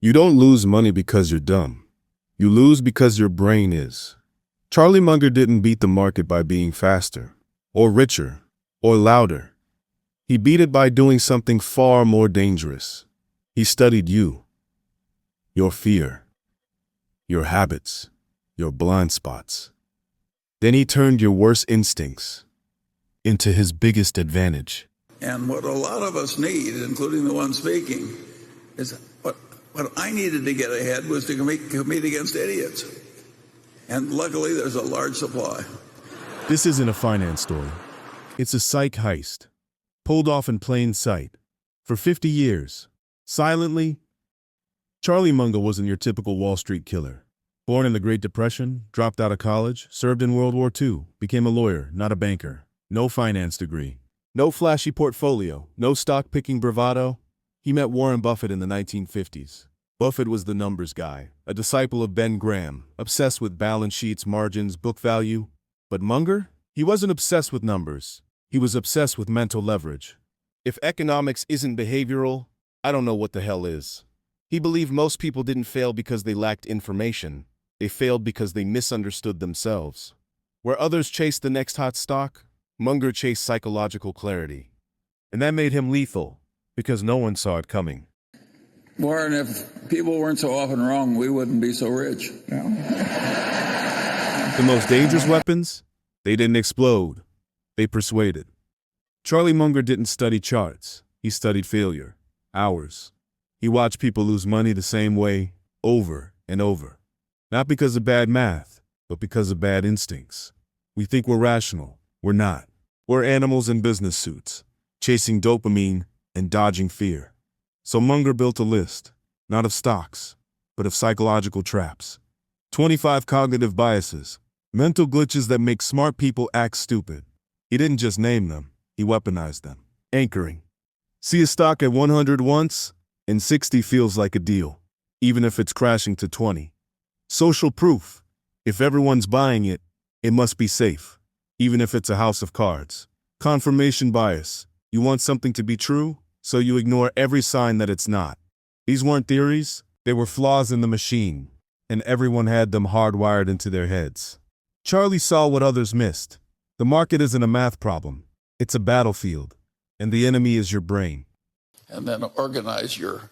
You don't lose money because you're dumb. You lose because your brain is. Charlie Munger didn't beat the market by being faster, or richer, or louder. He beat it by doing something far more dangerous. He studied you, your fear, your habits, your blind spots. Then he turned your worst instincts into his biggest advantage. And what a lot of us need, including the one speaking, is what I needed to get ahead was to compete against idiots. And luckily, there's a large supply. This isn't a finance story. It's a psych heist, pulled off in plain sight. For 50 years, silently, Charlie Munger wasn't your typical Wall Street killer. Born in the Great Depression, dropped out of college, served in World War II, became a lawyer, not a banker. No finance degree, no flashy portfolio, no stock-picking bravado. He met Warren Buffett in the 1950s. Buffett was the numbers guy, a disciple of Ben Graham, obsessed with balance sheets, margins, book value. But Munger? He wasn't obsessed with numbers. He was obsessed with mental leverage. If economics isn't behavioral, I don't know what the hell is. He believed most people didn't fail because they lacked information. They failed because they misunderstood themselves. Where others chased the next hot stock, Munger chased psychological clarity. And that made him lethal, because no one saw it coming. Warren, if people weren't so often wrong, we wouldn't be so rich. The most dangerous weapons? They didn't explode. They persuaded. Charlie Munger didn't study charts. He studied failure. Hours. He watched people lose money the same way, over and over. Not because of bad math, but because of bad instincts. We think we're rational. We're not. We're animals in business suits, chasing dopamine and dodging fear. So Munger built a list, not of stocks, but of psychological traps. 25 cognitive biases, mental glitches that make smart people act stupid. He didn't just name them, he weaponized them. Anchoring. See a stock at 100 once, and 60 feels like a deal, even if it's crashing to 20. Social proof. If everyone's buying it, it must be safe, even if it's a house of cards. Confirmation bias. You want something to be true, so you ignore every sign that it's not. These weren't theories, they were flaws in the machine, and everyone had them hardwired into their heads. Charlie saw what others missed. The market isn't a math problem, it's a battlefield, and the enemy is your brain. And then organize your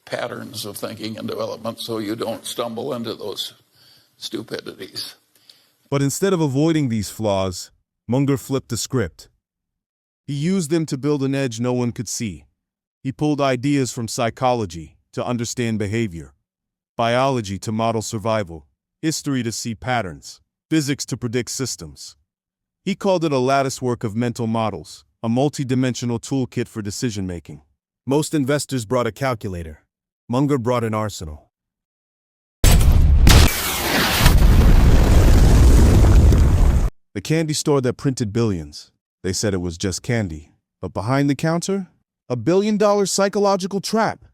patterns of thinking and development so you don't stumble into those stupidities. But instead of avoiding these flaws, Munger flipped the script. He used them to build an edge no one could see. He pulled ideas from psychology to understand behavior, biology to model survival, history to see patterns, physics to predict systems. He called it a latticework of mental models, a multi-dimensional toolkit for decision-making. Most investors brought a calculator. Munger brought an arsenal. The candy store that printed billions. They said it was just candy. But behind the counter, $1 billion psychological trap.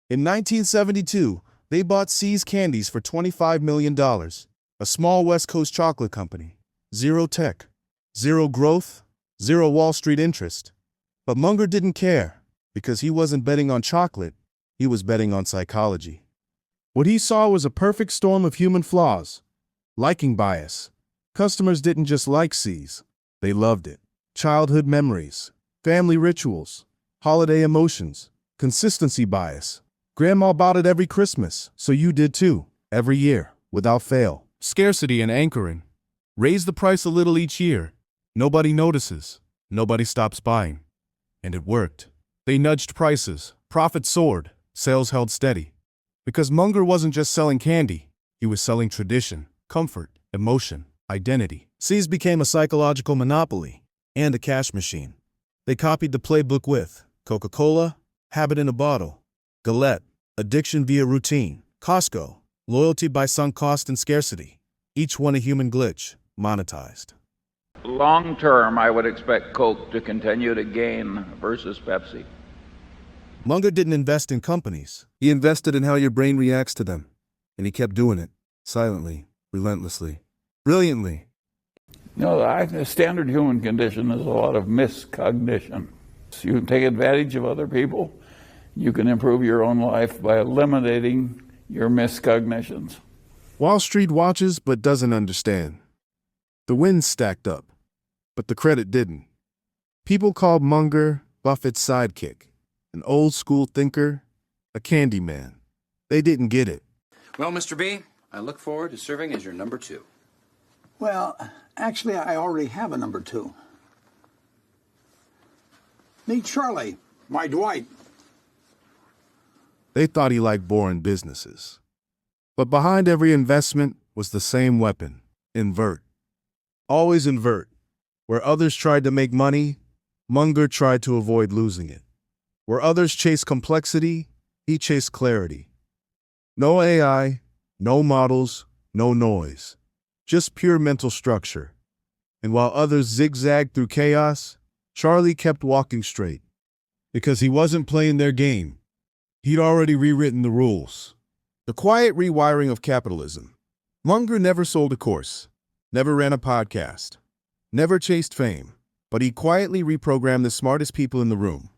In 1972, they bought See Candies for $25 million. A small West Coast chocolate company. Zero tech, zero growth, zero Wall Street interest. But Munger didn't care, because he wasn't betting on chocolate, he was betting on psychology. What he saw was a perfect storm of human flaws. Liking bias. Customers didn't just like C's, they loved it. Childhood memories, family rituals, holiday emotions, consistency bias. Grandma bought it every Christmas, so you did too, every year, without fail. Scarcity and anchoring. Raise the price a little each year. Nobody notices. Nobody stops buying. And it worked. They nudged prices. Profits soared. Sales held steady. Because Munger wasn't just selling candy. He was selling tradition, comfort, emotion, identity. C's became a psychological monopoly and a cash machine. They copied the playbook with Coca-Cola, habit in a bottle, Gillette, addiction via routine, Costco, loyalty by sunk cost and scarcity. Each one a human glitch, monetized. Long term, I would expect Coke to continue to gain versus Pepsi. Munger didn't invest in companies. He invested in how your brain reacts to them. And he kept doing it, silently, relentlessly, brilliantly. No, the standard human condition is a lot of miscognition. So you take advantage of other people, You can improve your own life by eliminating your miscognitions. Wall Street watches but doesn't understand. The wins stacked up, but the credit didn't. People called Munger Buffett's sidekick, an old-school thinker, a candy man. They didn't get it. Well, Mr. B, I look forward to serving as your number 2. Well, actually, I already have a number 2. Meet Charlie, my Dwight. They thought he liked boring businesses. But behind every investment was the same weapon: invert. Always invert. Where others tried to make money, Munger tried to avoid losing it. Where others chased complexity, he chased clarity. No AI, no models, no noise. Just pure mental structure. And while others zigzagged through chaos, Charlie kept walking straight. Because he wasn't playing their game. He'd already rewritten the rules. The quiet rewiring of capitalism. Munger never sold a course, never ran a podcast, never chased fame, but he quietly reprogrammed the smartest people in the room.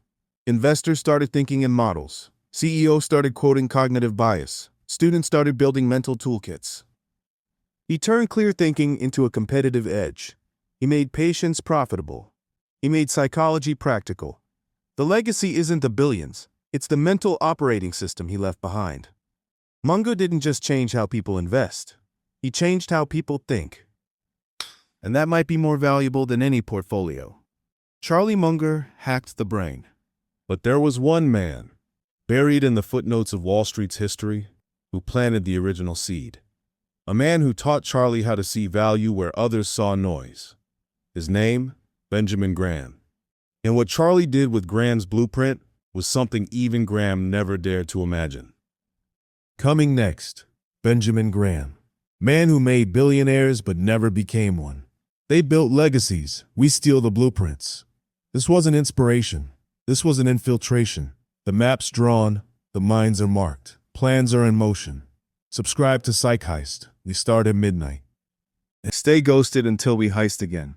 Investors started thinking in models. CEOs started quoting cognitive bias. Students started building mental toolkits. He turned clear thinking into a competitive edge. He made patience profitable. He made psychology practical. The legacy isn't the billions, it's the mental operating system he left behind. Munger didn't just change how people invest. He changed how people think. And that might be more valuable than any portfolio. Charlie Munger hacked the brain. But there was one man, buried in the footnotes of Wall Street's history, who planted the original seed. A man who taught Charlie how to see value where others saw noise. His name, Benjamin Graham. And what Charlie did with Graham's blueprint was something even Graham never dared to imagine. Coming next, Benjamin Graham. Man who made billionaires but never became one. They built legacies, we steal the blueprints. This wasn't inspiration. This was an infiltration. The map's drawn, the minds are marked, plans are in motion. Subscribe to Heist. We start at midnight. Stay ghosted until we heist again.